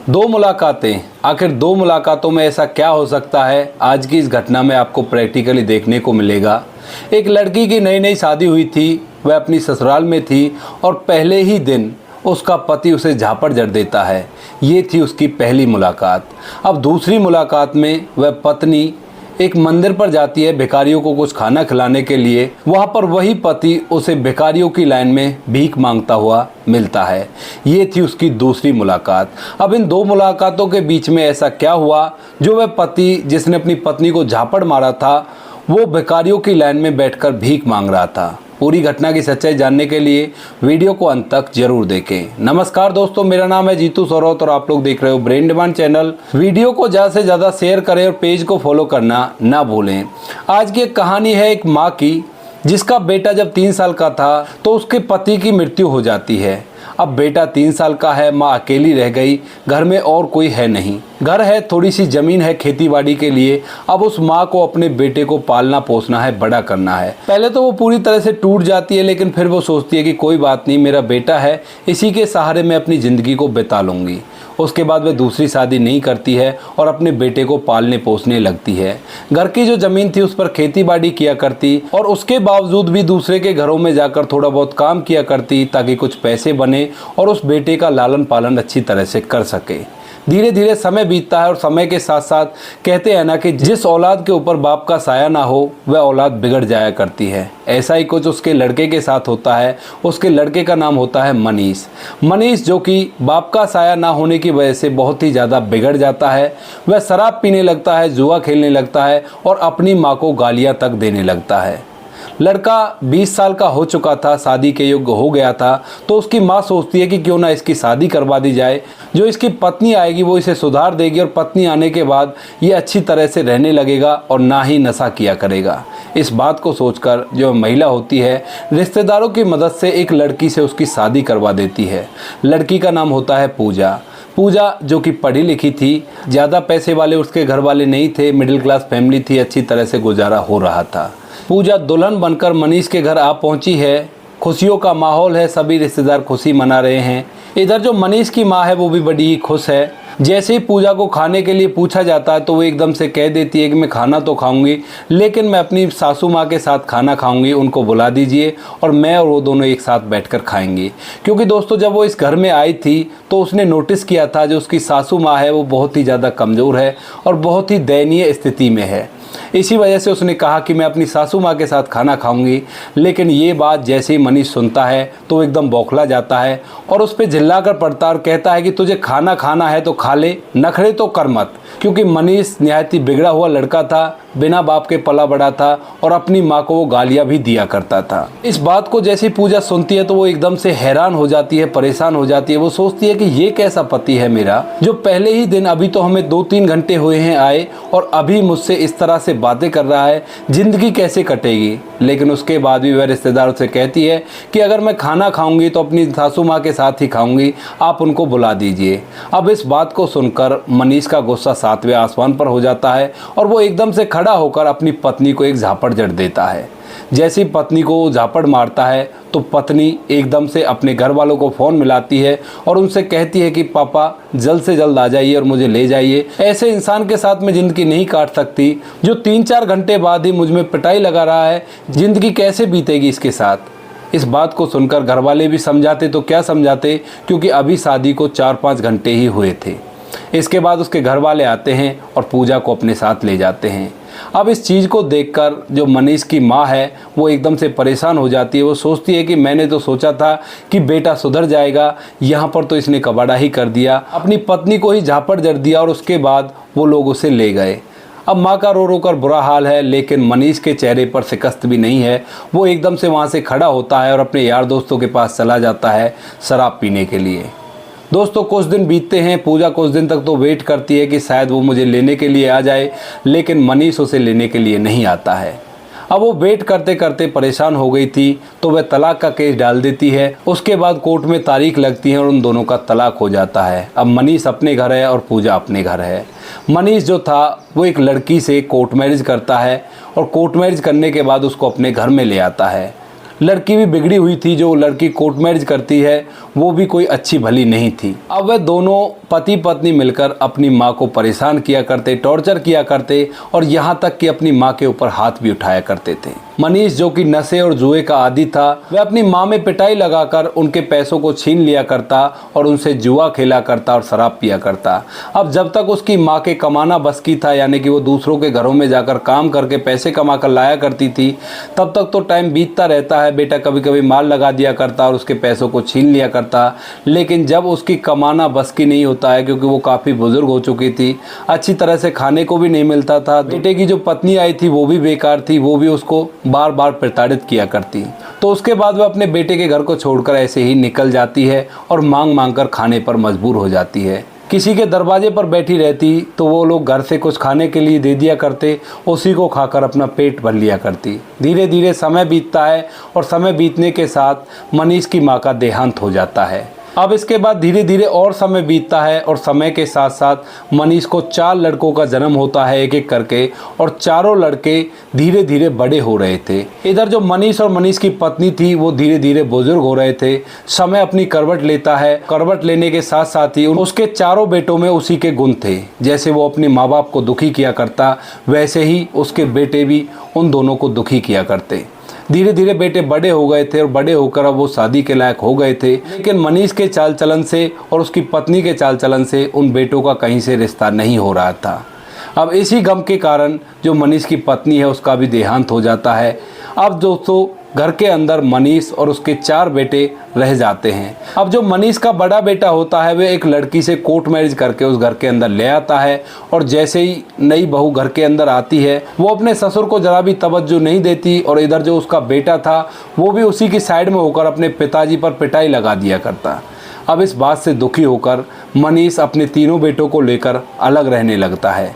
दो मुलाकातें, आखिर दो मुलाकातों में ऐसा क्या हो सकता है, आज की इस घटना में आपको प्रैक्टिकली देखने को मिलेगा। एक लड़की की नई नई शादी हुई थी, वह अपनी ससुराल में थी और पहले ही दिन उसका पति उसे झापड़ जड़ देता है। ये थी उसकी पहली मुलाकात। अब दूसरी मुलाकात में वह पत्नी एक मंदिर पर जाती है भिखारियों को कुछ खाना खिलाने के लिए। वहाँ पर वही पति उसे भिखारियों की लाइन में भीख मांगता हुआ मिलता है। ये थी उसकी दूसरी मुलाकात। अब इन दो मुलाकातों के बीच में ऐसा क्या हुआ, जो वह पति जिसने अपनी पत्नी को झापड़ मारा था वो भिखारियों की लाइन में बैठकर भीख मांग रहा था। पूरी घटना की सच्चाई जानने के लिए वीडियो को अंत तक जरूर देखें। नमस्कार दोस्तों, मेरा नाम है जीतू सौरौत और आप लोग देख रहे हो ब्रेन डिमांड चैनल। वीडियो को ज़्यादा से ज़्यादा शेयर करें और पेज को फॉलो करना ना भूलें। आज की एक कहानी है एक माँ की, जिसका बेटा जब 3 साल का था तो उसके पति की मृत्यु हो जाती है। अब बेटा 3 साल का है, माँ अकेली रह गई, घर में और कोई है नहीं। घर है, थोड़ी सी ज़मीन है खेतीबाड़ी के लिए। अब उस माँ को अपने बेटे को पालना पोसना है, बड़ा करना है। पहले तो वो पूरी तरह से टूट जाती है, लेकिन फिर वो सोचती है कि कोई बात नहीं, मेरा बेटा है, इसी के सहारे मैं अपनी ज़िंदगी को बिता लूँगी। उसके बाद वह दूसरी शादी नहीं करती है और अपने बेटे को पालने पोसने लगती है। घर की जो ज़मीन थी उस पर खेतीबाड़ी किया करती और उसके बावजूद भी दूसरे के घरों में जाकर थोड़ा बहुत काम किया करती, ताकि कुछ पैसे बने और उस बेटे का लालन पालन अच्छी तरह से कर सके। धीरे धीरे समय बीतता है और समय के साथ साथ कहते हैं ना कि जिस औलाद के ऊपर बाप का साया ना हो वह औलाद बिगड़ जाया करती है। ऐसा ही कुछ उसके लड़के के साथ होता है। उसके लड़के का नाम होता है मनीष। मनीष जो कि बाप का साया ना होने की वजह से बहुत ही ज़्यादा बिगड़ जाता है। वह शराब पीने लगता है, जुआ खेलने लगता है और अपनी माँ को गालियाँ तक देने लगता है। लड़का 20 साल का हो चुका था, शादी के योग्य हो गया था, तो उसकी माँ सोचती है कि क्यों ना इसकी शादी करवा दी जाए। जो इसकी पत्नी आएगी वो इसे सुधार देगी और पत्नी आने के बाद ये अच्छी तरह से रहने लगेगा और ना ही नशा किया करेगा। इस बात को सोचकर जो महिला होती है रिश्तेदारों की मदद से एक लड़की से उसकी शादी करवा देती है। लड़की का नाम होता है पूजा। पूजा जो कि पढ़ी लिखी थी, ज़्यादा पैसे वाले उसके घर वाले नहीं थे, मिडिल क्लास फैमिली थी, अच्छी तरह से गुजारा हो रहा था। पूजा दुल्हन बनकर मनीष के घर आ पहुंची है। खुशियों का माहौल है, सभी रिश्तेदार खुशी मना रहे हैं। इधर जो मनीष की माँ है वो भी बड़ी ही खुश है। जैसे ही पूजा को खाने के लिए पूछा जाता है तो वो एकदम से कह देती है कि मैं खाना तो खाऊंगी, लेकिन मैं अपनी सासू माँ के साथ खाना खाऊंगी, उनको बुला दीजिए और मैं और वो दोनों एक साथ बैठकर खाएंगे। क्योंकि दोस्तों जब वो इस घर में आई थी तो उसने नोटिस किया था जो उसकी सासू माँ है वो बहुत ही ज़्यादा कमज़ोर है और बहुत ही दयनीय स्थिति में है। इसी वजह से उसने कहा कि मैं अपनी सासू माँ के साथ खाना खाऊंगी। लेकिन ये बात जैसे ही मनीष सुनता है तो वो एकदम बौखला जाता है और उस पर चिल्लाकर पड़ता और कहता है कि तुझे खाना खाना है तो खा ले, नखरे तो कर मत। क्योंकि मनीष निहायत ही बिगड़ा हुआ लड़का था, बिना बाप के पला बड़ा था और अपनी माँ को वो गालियाँ भी दिया करता था। इस बात को जैसी पूजा सुनती है तो वो एकदम से हैरान हो जाती है, परेशान हो जाती है। वो सोचती है कि ये कैसा पति है मेरा, जो पहले ही दिन, अभी तो हमें 2-3 घंटे हुए हैं आए और अभी मुझसे इस तरह से बातें कर रहा है, जिंदगी कैसे कटेगी। लेकिन उसके बाद भी वह रिश्तेदारों से कहती है कि अगर मैं खाना खाऊंगी तो अपनी सासू माँ के साथ ही खाऊंगी, आप उनको बुला दीजिए। अब इस बात को सुनकर मनीष का गुस्सा 7वें आसमान पर हो जाता है और वो एकदम से खड़ा होकर अपनी पत्नी को एक झापड़ जड़ देता है। जैसी पत्नी को झापड़ मारता है तो पत्नी एकदम से अपने घर वालों को फ़ोन मिलाती है और उनसे कहती है कि पापा जल्द से जल्द आ जाइए और मुझे ले जाइए। ऐसे इंसान के साथ मैं ज़िंदगी नहीं काट सकती, जो 3-4 घंटे बाद ही मुझ में पिटाई लगा रहा है, ज़िंदगी कैसे बीतेगी इसके साथ। इस बात को सुनकर घर वाले भी समझाते तो क्या समझाते, क्योंकि अभी शादी को 4-5 घंटे ही हुए थे। इसके बाद उसके घर वाले आते हैं और पूजा को अपने साथ ले जाते हैं। अब इस चीज़ को देखकर जो मनीष की माँ है वो एकदम से परेशान हो जाती है। वो सोचती है कि मैंने तो सोचा था कि बेटा सुधर जाएगा, यहाँ पर तो इसने कबाड़ा ही कर दिया, अपनी पत्नी को ही झापड़ जड़ दिया और उसके बाद वो लोग उसे ले गए। अब माँ का रो रो कर बुरा हाल है, लेकिन मनीष के चेहरे पर शिकस्त भी नहीं है। वो एकदम से वहाँ से खड़ा होता है और अपने यार दोस्तों के पास चला जाता है शराब पीने के लिए। दोस्तों कुछ दिन बीतते हैं। पूजा कुछ दिन तक तो वेट करती है कि शायद वो मुझे लेने के लिए आ जाए, लेकिन मनीष उसे लेने के लिए नहीं आता है। अब वो वेट करते करते परेशान हो गई थी तो वह तलाक का केस डाल देती है। उसके बाद कोर्ट में तारीख लगती है और उन दोनों का तलाक हो जाता है। अब मनीष अपने घर है और पूजा अपने घर है। मनीष जो था वो एक लड़की से कोर्ट मैरिज करता है और कोर्ट मैरिज करने के बाद उसको अपने घर में ले आता है। लड़की भी बिगड़ी हुई थी, जो लड़की कोर्ट मैरिज करती है वो भी कोई अच्छी भली नहीं थी। अब वह दोनों पति पत्नी मिलकर अपनी माँ को परेशान किया करते, टॉर्चर किया करते और यहाँ तक कि अपनी माँ के ऊपर हाथ भी उठाया करते थे। मनीष, जो कि नशे और जुए का आदी था, वह अपनी माँ में पिटाई लगाकर उनके पैसों को छीन लिया करता और उनसे जुआ खेला करता और शराब पिया करता। अब जब तक उसकी माँ के कमाना बस की था, यानी कि वो दूसरों के घरों में जाकर काम करके पैसे कमा कर लाया करती थी, तब तक तो टाइम बीतता रहता है। बेटा कभी कभी माल लगा दिया करता और उसके पैसों को छीन लिया करता। लेकिन जब उसकी कमाना बस की नहीं होता है, क्योंकि वो काफ़ी बुजुर्ग हो चुकी थी, अच्छी तरह से खाने को भी नहीं मिलता था, बेटे की जो पत्नी आई थी वो भी बेकार थी, वो भी उसको बार बार प्रताड़ित किया करती। तो उसके बाद वह अपने बेटे के घर को छोड़कर ऐसे ही निकल जाती है और मांग मांग कर खाने पर मजबूर हो जाती है। किसी के दरवाजे पर बैठी रहती तो वो लोग घर से कुछ खाने के लिए दे दिया करते, उसी को खाकर अपना पेट भर लिया करती। धीरे धीरे समय बीतता है और समय बीतने के साथ मनीष की माँ का देहांत हो जाता है। अब इसके बाद धीरे धीरे और समय बीतता है और समय के साथ साथ मनीष को 4 लड़कों का जन्म होता है एक एक करके, और चारों लड़के धीरे धीरे बड़े हो रहे थे। इधर जो मनीष और मनीष की पत्नी थी वो धीरे धीरे बुजुर्ग हो रहे थे। समय अपनी करवट लेता है। करवट लेने के साथ साथ ही उसके चारों बेटों में उसी के गुण थे। जैसे वो अपने माँ बाप को दुखी किया करता, वैसे ही उसके बेटे भी उन दोनों को दुखी किया करते। धीरे धीरे बेटे बड़े हो गए थे और बड़े होकर अब वो शादी के लायक हो गए थे। लेकिन मनीष के चाल चलन से और उसकी पत्नी के चाल चलन से उन बेटों का कहीं से रिश्ता नहीं हो रहा था। अब इसी गम के कारण जो मनीष की पत्नी है उसका भी देहांत हो जाता है। अब दोस्तों घर के अंदर मनीष और उसके 4 बेटे रह जाते हैं। अब जो मनीष का बड़ा बेटा होता है वह एक लड़की से कोर्ट मैरिज करके उस घर के अंदर ले आता है, और जैसे ही नई बहू घर के अंदर आती है वो अपने ससुर को जरा भी तवज्जो नहीं देती, और इधर जो उसका बेटा था वो भी उसी की साइड में होकर अपने पिताजी पर पिटाई लगा दिया करता। अब इस बात से दुखी होकर मनीष अपने तीनों बेटों को लेकर अलग रहने लगता है।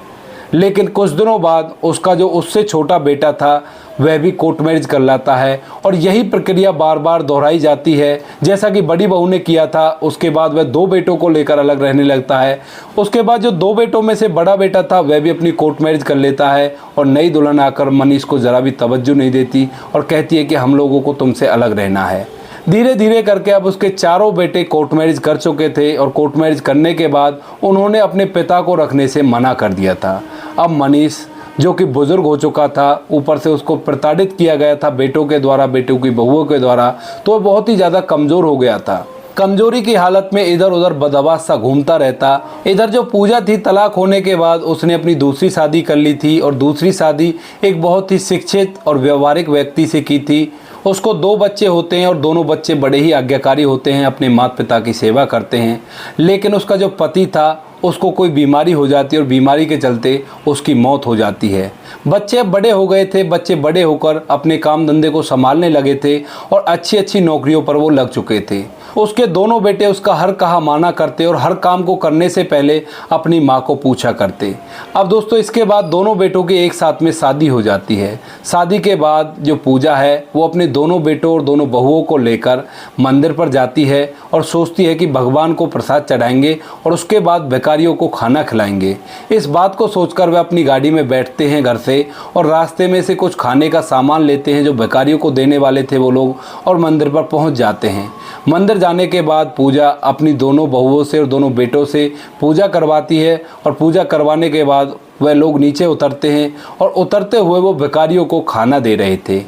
लेकिन कुछ दिनों बाद उसका जो उससे छोटा बेटा था वह भी कोर्ट मैरिज कर लाता है, और यही प्रक्रिया बार बार दोहराई जाती है जैसा कि बड़ी बहू ने किया था। उसके बाद वह 2 बेटों को लेकर अलग रहने लगता है। उसके बाद जो 2 बेटों में से बड़ा बेटा था वह भी अपनी कोर्ट मैरिज कर लेता है, और नई दुल्हन आकर मनीष को ज़रा भी तवज्जो नहीं देती और कहती है कि हम लोगों को तुमसे अलग रहना है। धीरे धीरे करके अब उसके चारों बेटे कोर्ट मैरिज कर चुके थे, और कोर्ट मैरिज करने के बाद उन्होंने अपने पिता को रखने से मना कर दिया था। अब मनीष जो कि बुजुर्ग हो चुका था, ऊपर से उसको प्रताड़ित किया गया था बेटों के द्वारा, बेटों की बहुओं के द्वारा, तो वह बहुत ही ज़्यादा कमज़ोर हो गया था। कमजोरी की हालत में इधर उधर बदहवास सा घूमता रहता। इधर जो पूजा थी, तलाक होने के बाद उसने अपनी दूसरी शादी कर ली थी, और दूसरी शादी एक बहुत ही शिक्षित और व्यवहारिक व्यक्ति से की थी। उसको 2 बच्चे होते हैं और दोनों बच्चे बड़े ही आज्ञाकारी होते हैं, अपने माता पिता की सेवा करते हैं। लेकिन उसका जो पति था उसको कोई बीमारी हो जाती है और बीमारी के चलते उसकी मौत हो जाती है। बच्चे अब बड़े हो गए थे, बच्चे बड़े होकर अपने काम धंधे को संभालने लगे थे और अच्छी अच्छी नौकरियों पर वो लग चुके थे। उसके दोनों बेटे उसका हर कहा माना करते और हर काम को करने से पहले अपनी माँ को पूछा करते। अब दोस्तों इसके बाद दोनों बेटों की एक साथ में शादी हो जाती है। शादी के बाद जो पूजा है वो अपने दोनों बेटों और दोनों बहुओं को लेकर मंदिर पर जाती है और सोचती है कि भगवान को प्रसाद चढ़ाएंगे और उसके बाद भिखारियों को खाना खिलाएंगे। इस बात को सोचकर वे अपनी गाड़ी में बैठते हैं घर से, और रास्ते में से कुछ खाने का सामान लेते हैं जो भिखारियों को देने वाले थे वो लोग, और मंदिर पर पहुंच जाते हैं। मंदिर जाने के बाद पूजा अपनी दोनों बहुओं से और दोनों बेटों से पूजा करवाती है, और पूजा करवाने के बाद वह लोग नीचे उतरते हैं, और उतरते हुए वो भिखारियों को खाना दे रहे थे।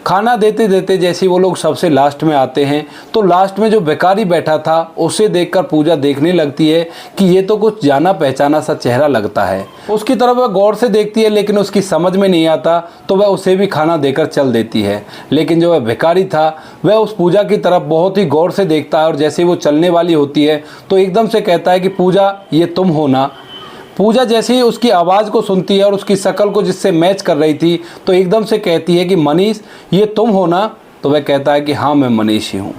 खाना देते देते जैसे वो लोग सबसे लास्ट में आते हैं तो लास्ट में जो भिखारी बैठा था उसे देखकर पूजा देखने लगती है कि ये तो कुछ जाना पहचाना सा चेहरा लगता है। उसकी तरफ वह गौर से देखती है, लेकिन उसकी समझ में नहीं आता तो वह उसे भी खाना देकर चल देती है। लेकिन जो वह भिखारी था वह उस पूजा की तरफ बहुत ही गौर से देखता है, और जैसे वो चलने वाली होती है तो एकदम से कहता है कि पूजा, ये तुम हो ना। पूजा जैसे ही उसकी आवाज़ को सुनती है और उसकी शक्ल को जिससे मैच कर रही थी तो एकदम से कहती है कि मनीष, ये तुम हो ना। तो वह कहता है कि हाँ, मैं मनीष ही हूँ।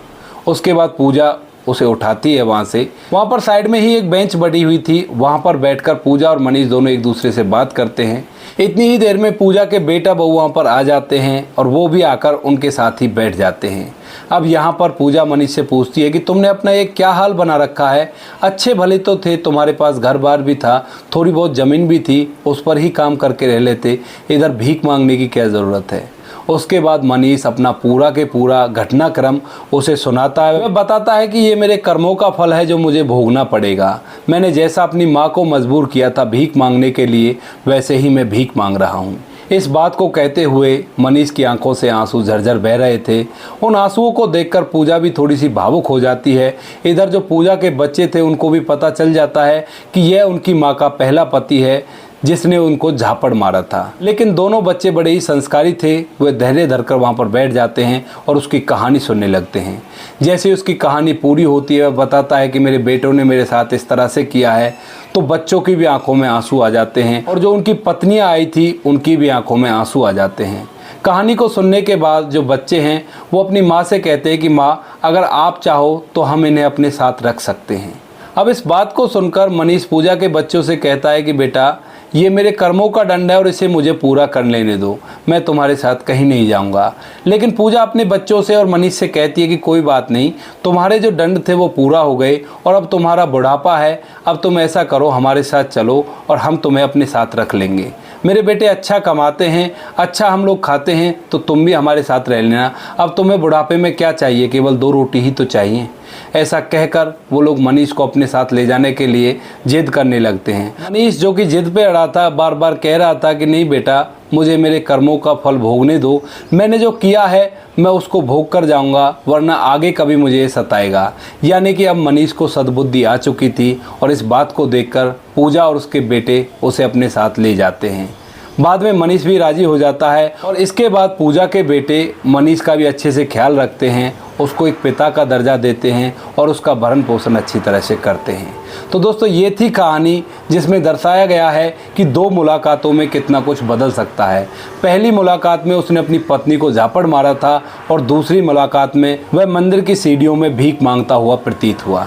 उसके बाद पूजा उसे उठाती है वहाँ पर साइड में ही एक बेंच बड़ी हुई थी, वहाँ पर बैठकर पूजा और मनीष दोनों एक दूसरे से बात करते हैं। इतनी ही देर में पूजा के बेटा बहू वहाँ पर आ जाते हैं और वो भी आकर उनके साथ ही बैठ जाते हैं। अब यहाँ पर पूजा मनीष से पूछती है कि तुमने अपना ये क्या हाल बना रखा है? अच्छे भले तो थे, तुम्हारे पास घर बार भी था, थोड़ी बहुत ज़मीन भी थी, उस पर ही काम करके रह लेते, इधर भीख मांगने की क्या ज़रूरत है? उसके बाद मनीष अपना पूरा के पूरा घटनाक्रम उसे सुनाता है। वह बताता है कि ये मेरे कर्मों का फल है जो मुझे भोगना पड़ेगा। मैंने जैसा अपनी माँ को मजबूर किया था भीख मांगने के लिए, वैसे ही मैं भीख मांग रहा हूँ। इस बात को कहते हुए मनीष की आंखों से आंसू झरझर बह रहे थे। उन आंसुओं को देखकर पूजा भी थोड़ी सी भावुक हो जाती है। इधर जो पूजा के बच्चे थे उनको भी पता चल जाता है कि यह उनकी माँ का पहला पति है जिसने उनको झापड़ मारा था। लेकिन दोनों बच्चे बड़े ही संस्कारी थे। वे धैर्य धरकर वहाँ पर बैठ जाते हैं और उसकी कहानी सुनने लगते हैं। जैसे उसकी कहानी पूरी होती है, वह बताता है कि मेरे बेटों ने मेरे साथ इस तरह से किया है, तो बच्चों की भी आंखों में आंसू आ जाते हैं और जो उनकी पत्नियां आई थी उनकी भी आंखों में आंसू आ जाते हैं। कहानी को सुनने के बाद जो बच्चे हैं वो अपनी माँ से कहते हैं कि माँ, अगर आप चाहो तो हम इन्हें अपने साथ रख सकते हैं। अब इस बात को सुनकर मनीष पूजा के बच्चों से कहता है कि बेटा, ये मेरे कर्मों का दंड है और इसे मुझे पूरा कर लेने दो, मैं तुम्हारे साथ कहीं नहीं जाऊंगा। लेकिन पूजा अपने बच्चों से और मनीष से कहती है कि कोई बात नहीं, तुम्हारे जो दंड थे वो पूरा हो गए और अब तुम्हारा बुढ़ापा है। अब तुम ऐसा करो, हमारे साथ चलो और हम तुम्हें अपने साथ रख लेंगे। मेरे बेटे अच्छा कमाते हैं, अच्छा हम लोग खाते हैं, तो तुम भी हमारे साथ रह लेना। अब तुम्हें बुढ़ापे में क्या चाहिए, केवल 2 रोटी ही तो चाहिए। ऐसा कहकर वो लोग मनीष को अपने साथ ले जाने के लिए जिद करने लगते हैं। मनीष जो कि जिद पे अड़ा था, बार बार कह रहा था कि नहीं बेटा, मुझे मेरे कर्मों का फल भोगने दो। मैंने जो किया है मैं उसको भोग कर जाऊंगा, वरना आगे कभी मुझे ये सताएगा। यानी कि अब मनीष को सद्बुद्धि आ चुकी थी और इस बात को देखकर पूजा और उसके बेटे उसे अपने साथ ले जाते हैं। बाद में मनीष भी राजी हो जाता है और इसके बाद पूजा के बेटे मनीष का भी अच्छे से ख्याल रखते हैं, उसको एक पिता का दर्जा देते हैं और उसका भरण पोषण अच्छी तरह से करते हैं। तो दोस्तों, ये थी कहानी जिसमें दर्शाया गया है कि 2 मुलाकातों में कितना कुछ बदल सकता है। पहली मुलाकात में उसने अपनी पत्नी को झापड़ मारा था और दूसरी मुलाकात में वह मंदिर की सीढ़ियों में भीख मांगता हुआ प्रतीत हुआ।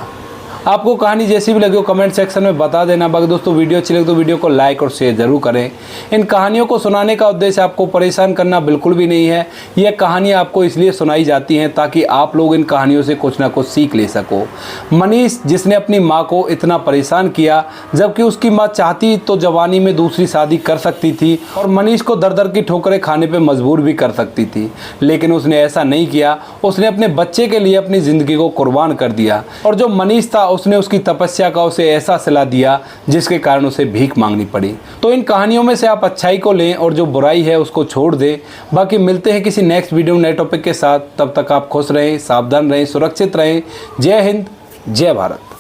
आपको कहानी जैसी भी लगी हो कमेंट सेक्शन में बता देना। बाकी दोस्तों, वीडियो अच्छी लगे तो वीडियो को लाइक और शेयर जरूर करें। इन कहानियों को सुनाने का उद्देश्य आपको परेशान करना बिल्कुल भी नहीं है। यह कहानी आपको इसलिए सुनाई जाती हैं ताकि आप लोग इन कहानियों से कुछ ना कुछ सीख ले सको। मनीष जिसने अपनी माँ को इतना परेशान किया, जबकि उसकी माँ चाहती तो जवानी में दूसरी शादी कर सकती थी और मनीष को दर दर की ठोकरें खाने पर मजबूर भी कर सकती थी, लेकिन उसने ऐसा नहीं किया। उसने अपने बच्चे के लिए अपनी ज़िंदगी को कुर्बान कर दिया और जो मनीष था उसने उसकी तपस्या का उसे ऐसा सिला दिया जिसके कारण उसे भीख मांगनी पड़ी। तो इन कहानियों में से आप अच्छाई को लें और जो बुराई है उसको छोड़ दें। बाकी मिलते हैं किसी नेक्स्ट वीडियो नए टॉपिक के साथ। तब तक आप खुश रहें, सावधान रहें, सुरक्षित रहें। जय हिंद, जय भारत।